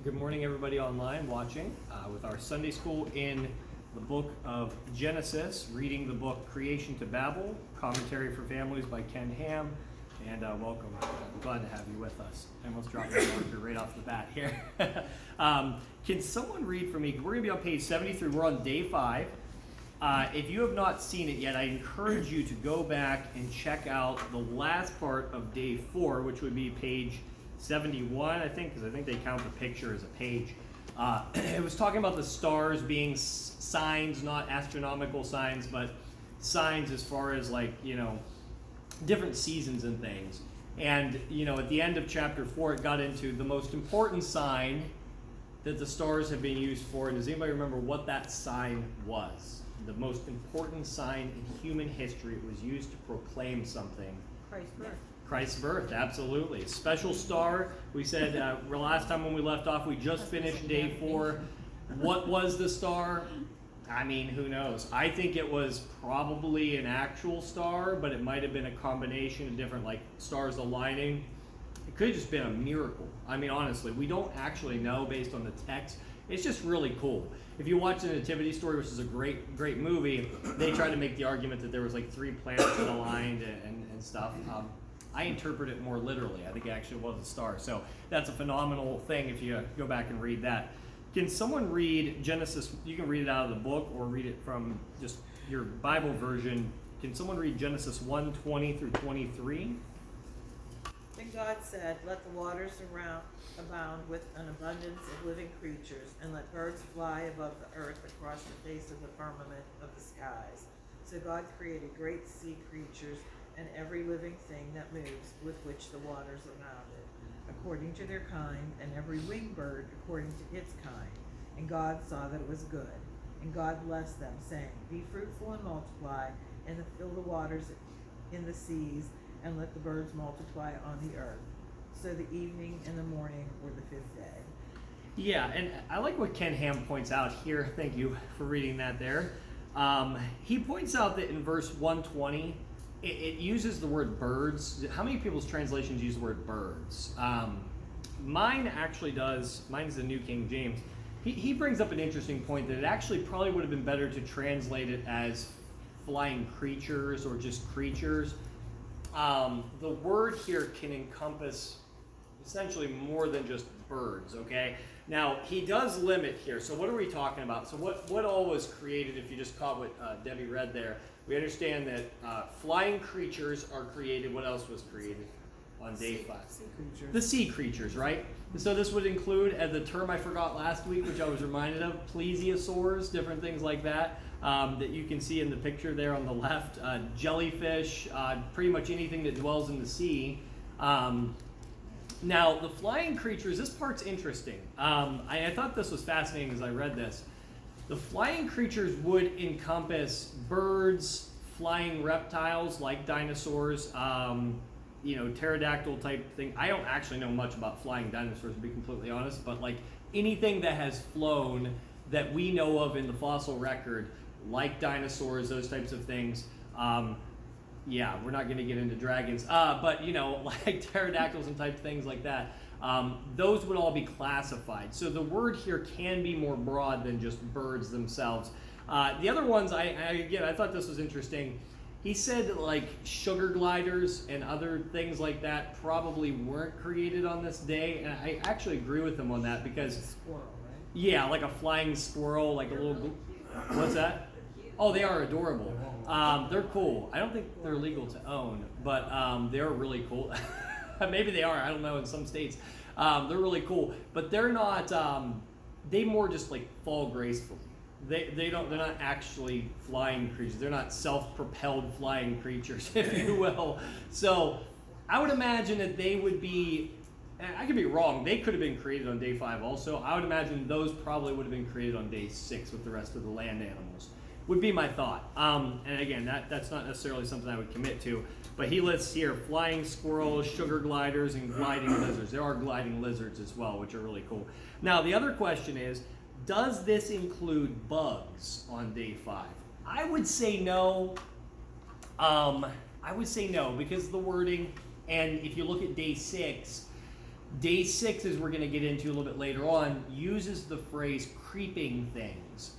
Good morning, everybody online watching with our Sunday school in the book of Genesis, reading the book Creation to Babel, commentary for families by Ken Ham, and welcome. I'm glad to have you with us. I almost dropped my marker right off the bat here. Can someone read for me? We're going to be on page 73. We're on day 5. If you have not seen it yet, I encourage you to go back and check out the last part of day 4, which would be page 71, I think, because I think they count the picture as a page. It was talking about the stars being signs, not astronomical signs, but signs as far as different seasons and things. And, at the end of chapter 4, it got into the most important sign that the stars have been used for. And does anybody remember what that sign was? The most important sign in human history. It was used to proclaim something. Christ's birth. Christ's birth, absolutely. Special star. We said last time when we left off, we just finished day 4. What was the star? I mean, who knows? I think it was probably an actual star, but it might have been a combination of different stars aligning. It could have just been a miracle. I mean, honestly, we don't actually know based on the text. It's just really cool. If you watch the Nativity Story, which is a great movie, they try to make the argument that there was 3 planets that aligned and stuff. I interpret it more literally. I think it actually was a star. So that's a phenomenal thing if you go back and read that. Can someone read Genesis? You can read it out of the book or read it from just your Bible version. Can someone read Genesis 1:20 through 23? Then God said, "Let the waters abound with an abundance of living creatures, and let birds fly above the earth across the face of the firmament of the skies." So God created great sea creatures and every living thing that moves, with which the waters abounded, according to their kind, and every winged bird according to its kind. And God saw that it was good. And God blessed them, saying, "Be fruitful and multiply, and fill the waters in the seas, and let the birds multiply on the earth." So the evening and the morning were the 5th day. Yeah, and I like what Ken Ham points out here. Thank you for reading that there. He points out that in verse 120, it uses the word birds. How many people's translations use the word birds? Mine actually does. Mine's the New King James. He brings up an interesting point that it actually probably would have been better to translate it as flying creatures or just creatures. The word here can encompass essentially more than just birds, okay? Now, he does limit here. So what are we talking about? So what all was created, if you just caught what Debbie read there? We understand that flying creatures are created. What else was created on day 5? Sea creatures. The sea creatures, right? And so this would include, the term I forgot last week, which I was reminded of, plesiosaurs, different things like that, that you can see in the picture there on the left. Jellyfish, pretty much anything that dwells in the sea. Now, the flying creatures, this part's interesting. I thought this was fascinating as I read this. The flying creatures would encompass birds, flying reptiles like dinosaurs, pterodactyl type thing. I don't actually know much about flying dinosaurs, to be completely honest, but anything that has flown that we know of in the fossil record, like dinosaurs, those types of things. Yeah, we're not going to get into dragons, but like pterodactyls and type things like that. Those would all be classified. So the word here can be more broad than just birds themselves. The other ones, I thought this was interesting. He said that sugar gliders and other things like that probably weren't created on this day, and I actually agree with him on that because Squirrel, right? Yeah, like a flying squirrel, like a little. What's that? Oh, they are adorable. They're cool. I don't think they're legal to own, but they're really cool. Maybe they are. I don't know. In some states, they're really cool, but they're not. They more just fall gracefully. They're not actually flying creatures. They're not self-propelled flying creatures, if you will. So I would imagine that they would be. I could be wrong. They could have been created on day 5 also. I would imagine those probably would have been created on day 6 with the rest of the land animals. Would be my thought. And again, that's not necessarily something I would commit to. But he lists here flying squirrels, sugar gliders, and gliding lizards. There are gliding lizards as well, which are really cool. Now, the other question is, does this include bugs on day 5? I would say no. Because of the wording, and if you look at day 6, Day 6, as we're going to get into a little bit later on, uses the phrase creeping things.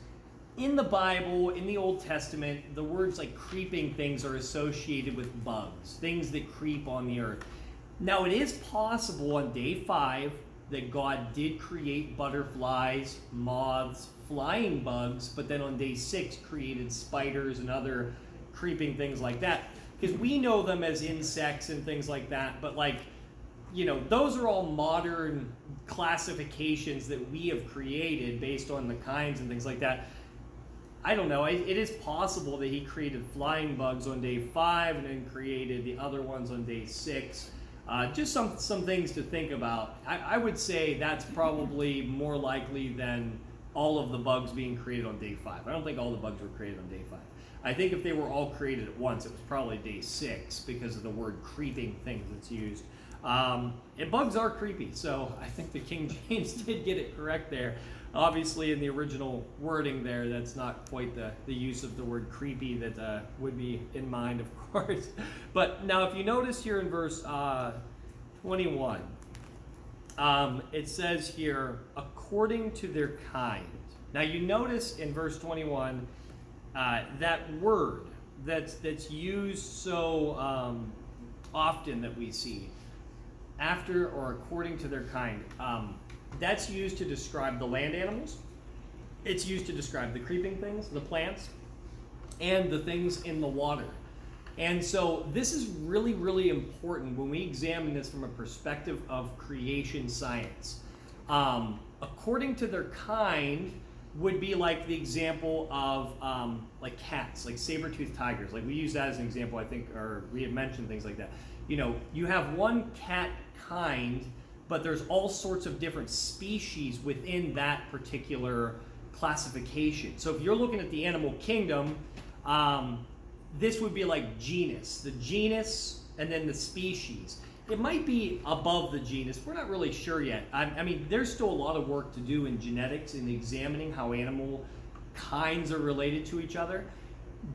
In the Bible, in the Old Testament, the words like creeping things are associated with bugs, things that creep on the earth. Now, it is possible on day 5 that God did create butterflies, moths, flying bugs, but then on day 6 created spiders and other creeping things like that. Because we know them as insects and things like that, but those are all modern classifications that we have created based on the kinds and things like that. I don't know. It is possible that he created flying bugs on day 5 and then created the other ones on day 6. Just some things to think about. I would say that's probably more likely than all of the bugs being created on day 5. I don't think all the bugs were created on day 5. I think if they were all created at once, it was probably day 6 because of the word creeping things that's used. And bugs are creepy, so I think the King James did get it correct there. Obviously, in the original wording there, that's not quite the use of the word creepy that would be in mind, of course. But now, if you notice here in verse 21, it says here, according to their kind. Now, you notice in verse 21, that word that's used so often that we see, after or according to their kind. That's used to describe the land animals. It's used to describe the creeping things, the plants, and the things in the water. And so this is really, really important when we examine this from a perspective of creation science. According to their kind would be like the example of like cats, like saber-toothed tigers. Like we use that as an example, I think, or we had mentioned things like that. You have one cat kind, but there's all sorts of different species within that particular classification. So if you're looking at the animal kingdom, this would be like genus, the genus, and then the species. It might be above the genus. We're not really sure yet. I mean, there's still a lot of work to do in genetics in examining how animal kinds are related to each other.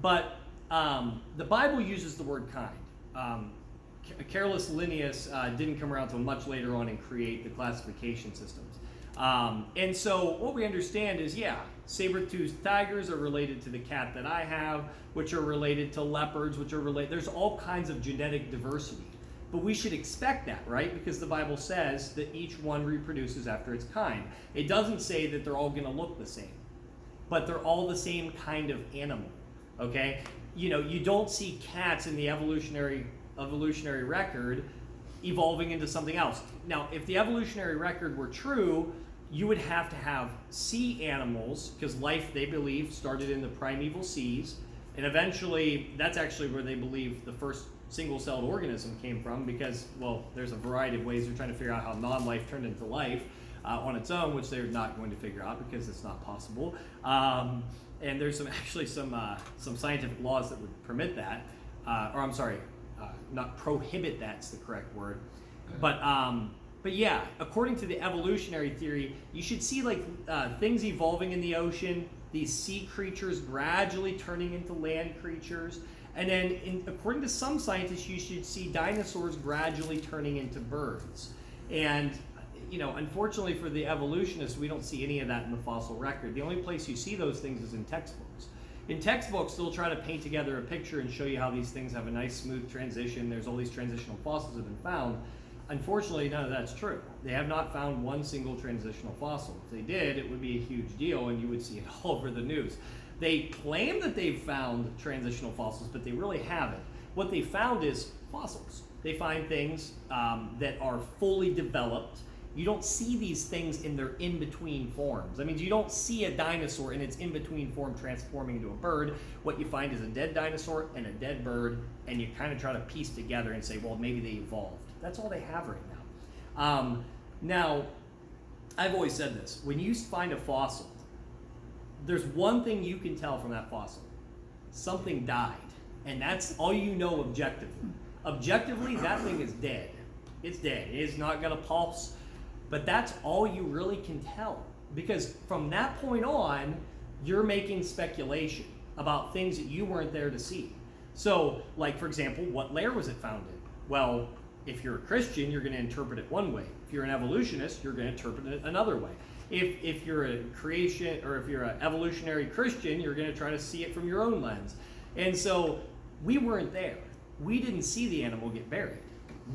But the Bible uses the word kind. Carolus Linnaeus didn't come around until much later on and create the classification systems. And so what we understand is, saber-toothed tigers are related to the cat that I have, which are related to leopards, which are related. There's all kinds of genetic diversity. But we should expect that, right? Because the Bible says that each one reproduces after its kind. It doesn't say that they're all going to look the same, but they're all the same kind of animal, okay? You don't see cats in the evolutionary record evolving into something else. Now, if the evolutionary record were true, you would have to have sea animals, because life, they believe, started in the primeval seas, and eventually that's actually where they believe the first single-celled organism came from, because, well, there's a variety of ways they're trying to figure out how non-life turned into life on its own, which they're not going to figure out because it's not possible. And there's some scientific laws that would permit that, not prohibit, that's the correct word. But yeah, according to the evolutionary theory, you should see things evolving in the ocean, these sea creatures gradually turning into land creatures. And then, according to some scientists, you should see dinosaurs gradually turning into birds. And, unfortunately for the evolutionists, we don't see any of that in the fossil record. The only place you see those things is in textbooks. In textbooks, they'll try to paint together a picture and show you how these things have a nice, smooth transition. There's all these transitional fossils that have been found. Unfortunately, none of that's true. They have not found one single transitional fossil. If they did, it would be a huge deal, and you would see it all over the news. They claim that they've found transitional fossils, but they really haven't. What they found is fossils. They find things that are fully developed. You don't see these things in their in-between forms. I mean, you don't see a dinosaur in its in-between form transforming into a bird. What you find is a dead dinosaur and a dead bird, and you kind of try to piece together and say, well, maybe they evolved. That's all they have right now. Now, I've always said this. When you find a fossil, there's one thing you can tell from that fossil. Something died. And that's all you know objectively. Objectively, that thing is dead. It's dead. It's not going to pulse. But that's all you really can tell. Because from that point on, you're making speculation about things that you weren't there to see. So, like, for example, what layer was it found in? Well, if you're a Christian, you're going to interpret it one way. If If you're an evolutionist, you're going to interpret it another way. If you're a creation, or if you're an evolutionary Christian, you're going to try to see it from your own lens. And so we weren't there. We didn't see the animal get buried.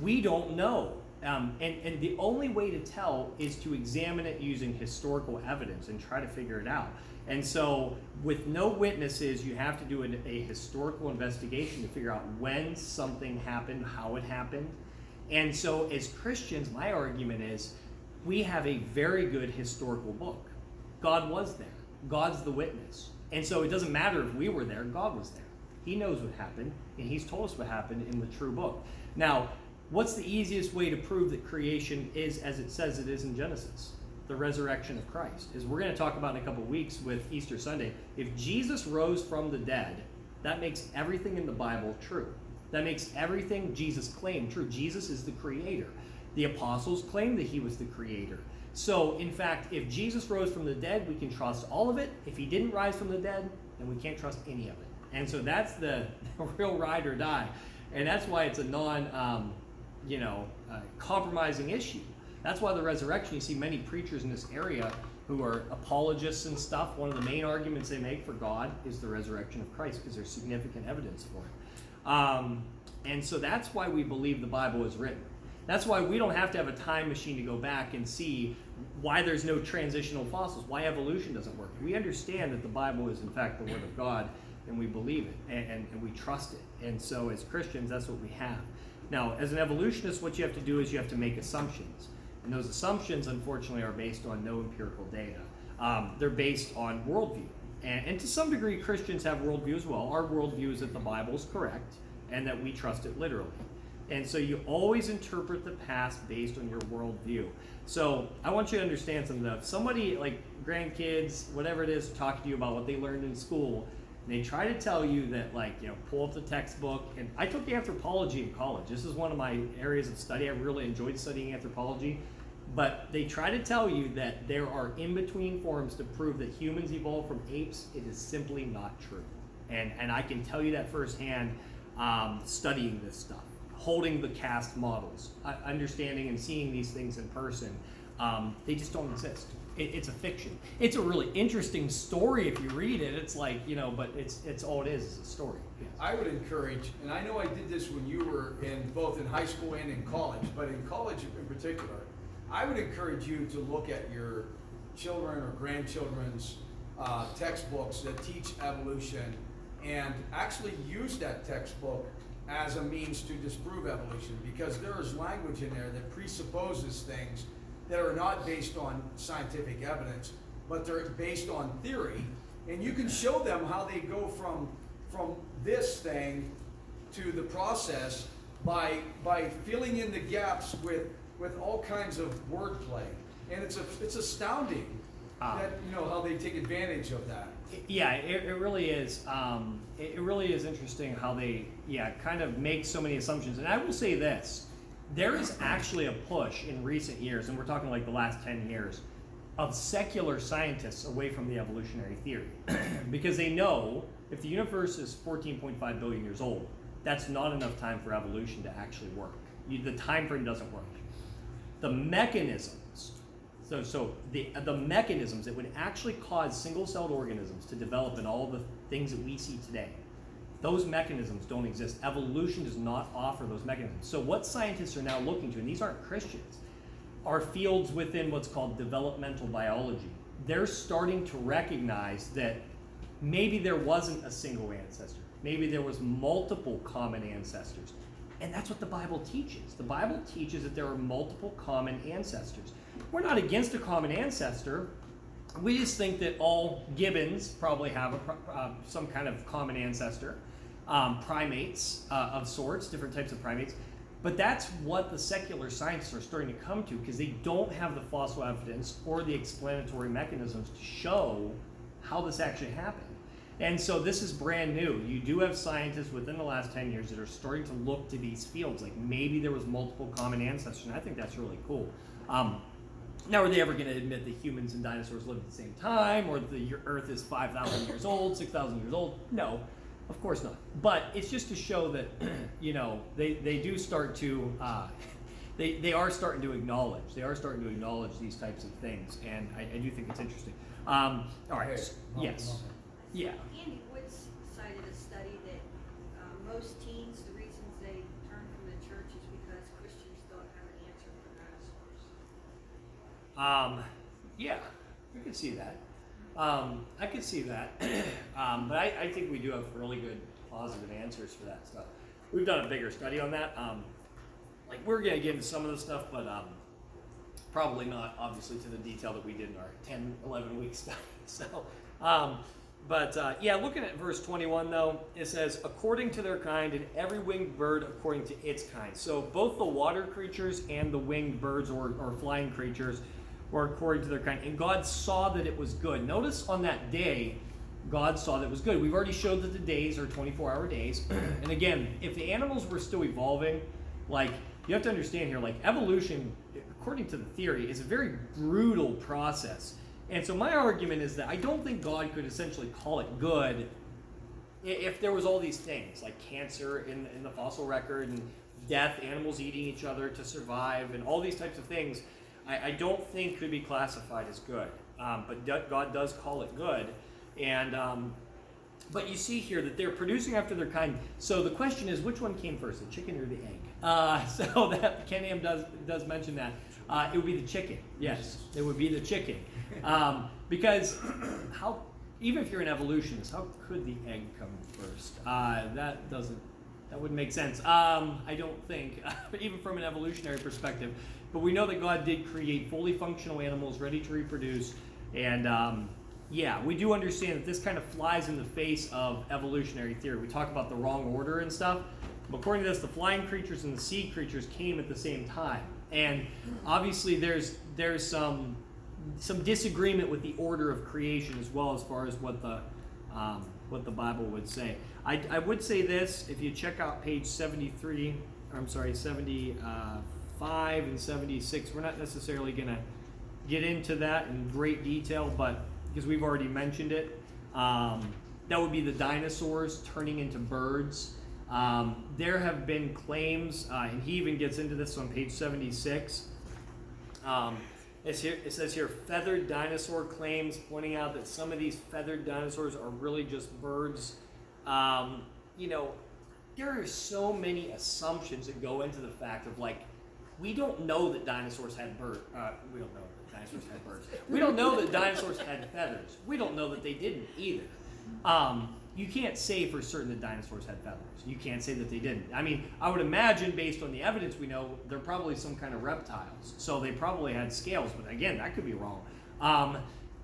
We don't know. And the only way to tell is to examine it using historical evidence and try to figure it out. And so with no witnesses, you have to do a historical investigation to figure out when something happened, how it happened. And so as Christians, my argument is we have a very good historical book. God was there. God's the witness. And so it doesn't matter if we were there, God was there. He knows what happened, and he's told us what happened in the true book. Now, what's the easiest way to prove that creation is as it says it is in Genesis? The resurrection of Christ. As we're going to talk about in a couple of weeks with Easter Sunday, if Jesus rose from the dead, that makes everything in the Bible true. That makes everything Jesus claimed true. Jesus is the creator. The apostles claimed that he was the creator. So, in fact, if Jesus rose from the dead, we can trust all of it. If he didn't rise from the dead, then we can't trust any of it. And so that's the real ride or die. And that's why it's a compromising issue. That's why the resurrection, you see many preachers in this area who are apologists and stuff. One of the main arguments they make for God is the resurrection of Christ, because there's significant evidence for it. And so that's why we believe the Bible is written. That's why we don't have to have a time machine to go back and see why there's no transitional fossils, why evolution doesn't work. We understand that the Bible is in fact the Word of God, and we believe it, and we trust it. And so as Christians, that's what we have. Now, as an evolutionist, what you have to do is you have to make assumptions. And those assumptions, unfortunately, are based on no empirical data. They're based on worldview. And to some degree, Christians have worldview as well. Our worldview is that the Bible is correct and that we trust it literally. And so you always interpret the past based on your worldview. So I want you to understand something. If somebody, like grandkids, whatever it is, talking to you about what they learned in school, and they try to tell you that, pull up the textbook. And I took anthropology in college. This is one of my areas of study. I really enjoyed studying anthropology. But they try to tell you that there are in-between forms to prove that humans evolved from apes. It is simply not true. And I can tell you that firsthand, studying this stuff, holding the cast models, understanding and seeing these things in person. They just don't exist. It's a fiction. It's a really interesting story if you read it. It's but it's all it is a story. Yes. I would encourage, and I know I did this when you were both in high school and in college, but in college in particular, I would encourage you to look at your children or grandchildren's textbooks that teach evolution, and actually use that textbook as a means to disprove evolution, because there is language in there that presupposes things that are not based on scientific evidence, but they're based on theory. And you can show them how they go from this thing to the process by filling in the gaps with all kinds of wordplay. And it's astounding that how they take advantage of that. Yeah, it really is. It really is interesting how they kind of make so many assumptions. And I will say this. There is actually a push in recent years, and we're talking like the last 10 years, of secular scientists away from the evolutionary theory. Because they know if the universe is 14.5 billion years old, that's not enough time for evolution to actually work. The time frame doesn't work. The mechanisms, the mechanisms that would actually cause single-celled organisms to develop in all the things that we see today, those mechanisms don't exist. Evolution does not offer those mechanisms. So what scientists are now looking to, and these aren't Christians, are fields within what's called developmental biology. They're starting to recognize that maybe there wasn't a single ancestor. Maybe there was multiple common ancestors. And that's what the Bible teaches. The Bible teaches that there are multiple common ancestors. We're not against a common ancestor. We just think that all gibbons probably have some kind of common ancestor. Primates of sorts, different types of primates. But that's what the secular scientists are starting to come to, because they don't have the fossil evidence or the explanatory mechanisms to show how this actually happened. And so this is brand new. You do have scientists within the last 10 years that are starting to look to these fields, like maybe there was multiple common ancestors, and I think that's really cool. Now, are they ever going to admit that humans and dinosaurs lived at the same time, or the Earth is 5,000 years old, 6,000 years old? No, of course not. But it's just to show that, they do start to they are starting to acknowledge. They are starting to acknowledge these types of things, and I do think it's interesting. All right. Okay. Yes. Yeah. Andy Woods cited a study that most teens, the reasons they turn from the church is because Christians don't have an answer for dinosaurs. Yeah, I could see that. I could see that. But I think we do have really good positive answers for that stuff. We've done a bigger study on that. Like we're gonna get into some of the stuff, but probably not obviously to the detail that we did in our 10, 11 week study. So, yeah, looking at verse 21 though, it says, according to their kind, and every winged bird according to its kind. So both the water creatures and the winged birds or flying creatures were according to their kind. And God saw that it was good. Notice on that day, God saw that it was good. We've already showed that the days are 24-hour days. And again, if the animals were still evolving, like, you have to understand here, like, evolution, according to the theory, is a very brutal process. And so my argument is that I don't think God could essentially call it good if there was all these things, like cancer in the fossil record, and death, animals eating each other to survive, and all these types of things. I don't think could be classified as good, but God does call it good, and but you see here that they're producing after their kind. So the question is, which one came first, the chicken or the egg? So that Ken Ham does mention that it would be the chicken. Yes, it would be the chicken, because how, even if you're an evolutionist, how could the egg come first? That wouldn't make sense. I don't think, even from an evolutionary perspective. But we know that God did create fully functional animals ready to reproduce. And yeah, we do understand that this kind of flies in the face of evolutionary theory. We talk about the wrong order and stuff. But according to this, the flying creatures and the sea creatures came at the same time. And obviously there's some disagreement with the order of creation as well, as far as what the Bible would say. I would say this, if you check out page 73, I'm sorry, 75 and 76, we're not necessarily going to get into that in great detail, but because we've already mentioned it, that would be the dinosaurs turning into birds. There have been claims, and he even gets into this on page 76. It says here, feathered dinosaur claims, pointing out that some of these feathered dinosaurs are really just birds. There are so many assumptions that go into the fact of, like, we don't know that dinosaurs had birds. We don't know that dinosaurs had birds. We don't know that dinosaurs had feathers. We don't know that they didn't either. You can't say for certain that dinosaurs had feathers. You can't say that they didn't. I mean, I would imagine, based on the evidence we know, they're probably some kind of reptiles. So they probably had scales, but again, that could be wrong.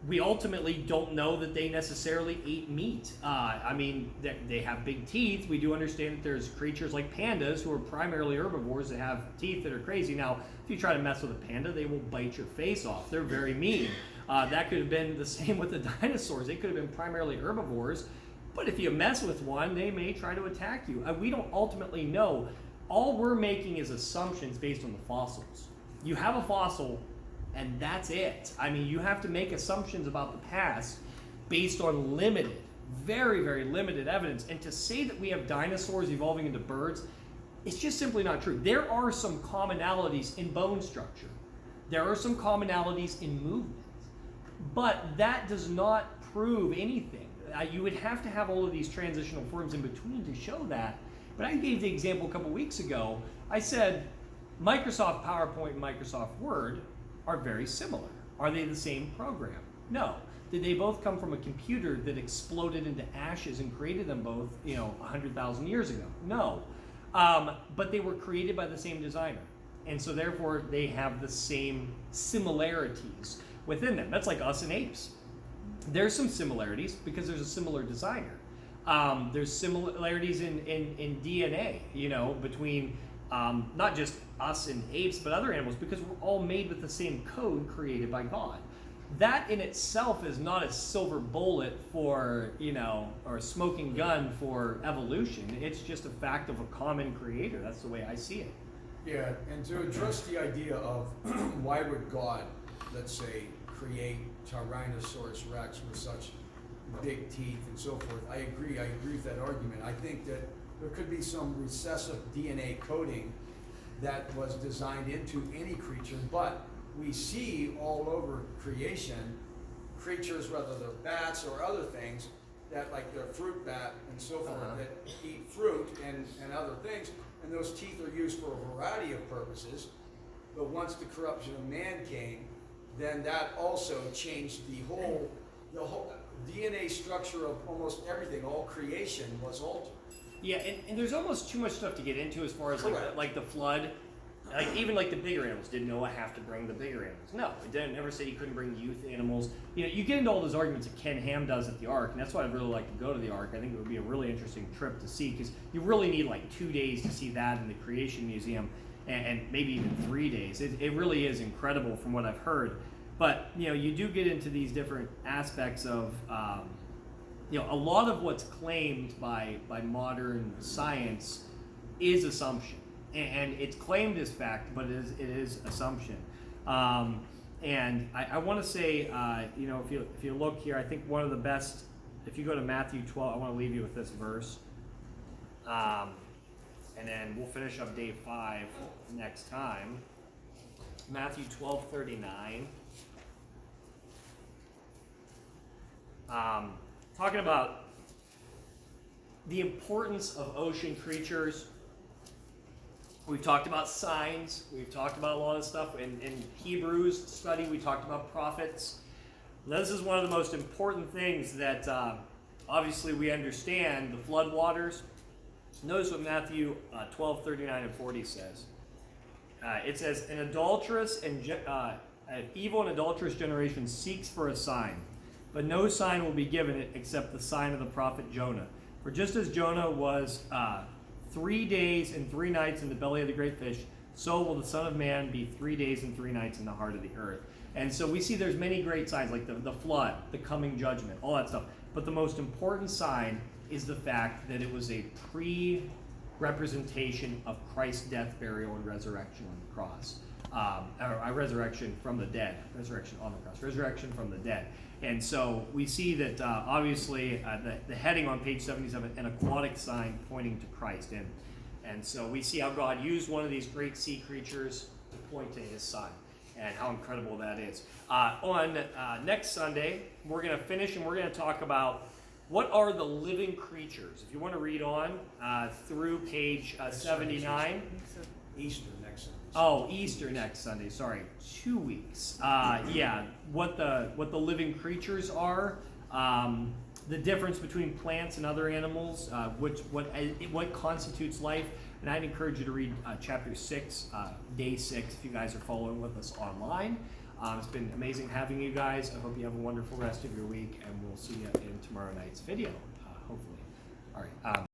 We ultimately don't know that they necessarily ate meat. They have big teeth. We do understand that there's creatures like pandas who are primarily herbivores that have teeth that are crazy. Now, if you try to mess with a panda, they will bite your face off. They're very mean. That could have been the same with the dinosaurs. They could have been primarily herbivores, but if you mess with one, they may try to attack you. We don't ultimately know. All we're making is assumptions based on the fossils. You have a fossil, and that's it. I mean, you have to make assumptions about the past based on limited, very, very limited evidence. And to say that we have dinosaurs evolving into birds, it's just simply not true. There are some commonalities in bone structure. There are some commonalities in movement. But that does not prove anything. You would have to have all of these transitional forms in between to show that. But I gave the example a couple weeks ago. I said Microsoft PowerPoint and Microsoft Word are very similar. Are they the same program? No. Did they both come from a computer that exploded into ashes and created them both, 100,000 years ago? No. But they were created by the same designer. And so therefore they have the same similarities within them. That's like us and apes. There's some similarities because there's a similar designer. There's similarities in DNA, between not just us and apes, but other animals, because we're all made with the same code created by God. That in itself is not a silver bullet for, or a smoking gun for evolution. It's just a fact of a common creator. That's the way I see it. Yeah, and to address the idea of why would God, let's say, create Tyrannosaurus rex with such big teeth and so forth, I agree with that argument. I think that there could be some recessive DNA coding that was designed into any creature, but we see all over creation creatures, whether they're bats or other things, that like the fruit bat and so forth, that eat fruit and other things, and those teeth are used for a variety of purposes. But once the corruption of man came, then that also changed the whole DNA structure of almost everything. All creation was altered. Yeah, and there's almost too much stuff to get into as far as like the flood. Like even like the bigger animals, did Noah have to bring the bigger animals? No, it didn't never say he couldn't bring youth animals. You know, you get into all those arguments that Ken Ham does at the Ark, and that's why I'd really like to go to the Ark. I think it would be a really interesting trip to see, because you really need like 2 days to see that in the Creation Museum, and maybe even 3 days. It really is incredible from what I've heard. But you know, you do get into these different aspects of you know, a lot of what's claimed by modern science is assumption. And it's claimed as fact, but it is assumption. And I want to say, you know, if you look here, I think one of the best, if you go to Matthew 12, I want to leave you with this verse. And then we'll finish up day 5 next time. Matthew 12:39. Talking about the importance of ocean creatures. We've talked about signs. We've talked about a lot of stuff. In Hebrews study, we talked about prophets. This is one of the most important things that obviously we understand, the floodwaters. Notice what Matthew 12:39 and 40 says. It says, an adulterous and an evil and adulterous generation seeks for a sign, but no sign will be given it except the sign of the prophet Jonah. For just as Jonah was 3 days and 3 nights in the belly of the great fish, so will the Son of Man be 3 days and 3 nights in the heart of the earth. And so we see there's many great signs, like the flood, the coming judgment, all that stuff. But the most important sign is the fact that it was a pre-representation of Christ's death, burial, and resurrection on the cross. Or resurrection from the dead. Resurrection on the cross. Resurrection from the dead. And so we see that obviously the heading on page 77, an aquatic sign pointing to Christ. And so we see how God used one of these great sea creatures to point to his son, and how incredible that is. On next Sunday, we're going to finish and we're going to talk about what are the living creatures. If you want to read on through page 79. Easter next Sunday. Oh, Easter next Sunday. Sorry, 2 weeks. Yeah, what the living creatures are, the difference between plants and other animals, what constitutes life, and I'd encourage you to read chapter 6, day 6, if you guys are following with us online. It's been amazing having you guys. I hope you have a wonderful rest of your week, and we'll see you in tomorrow night's video, hopefully. All right.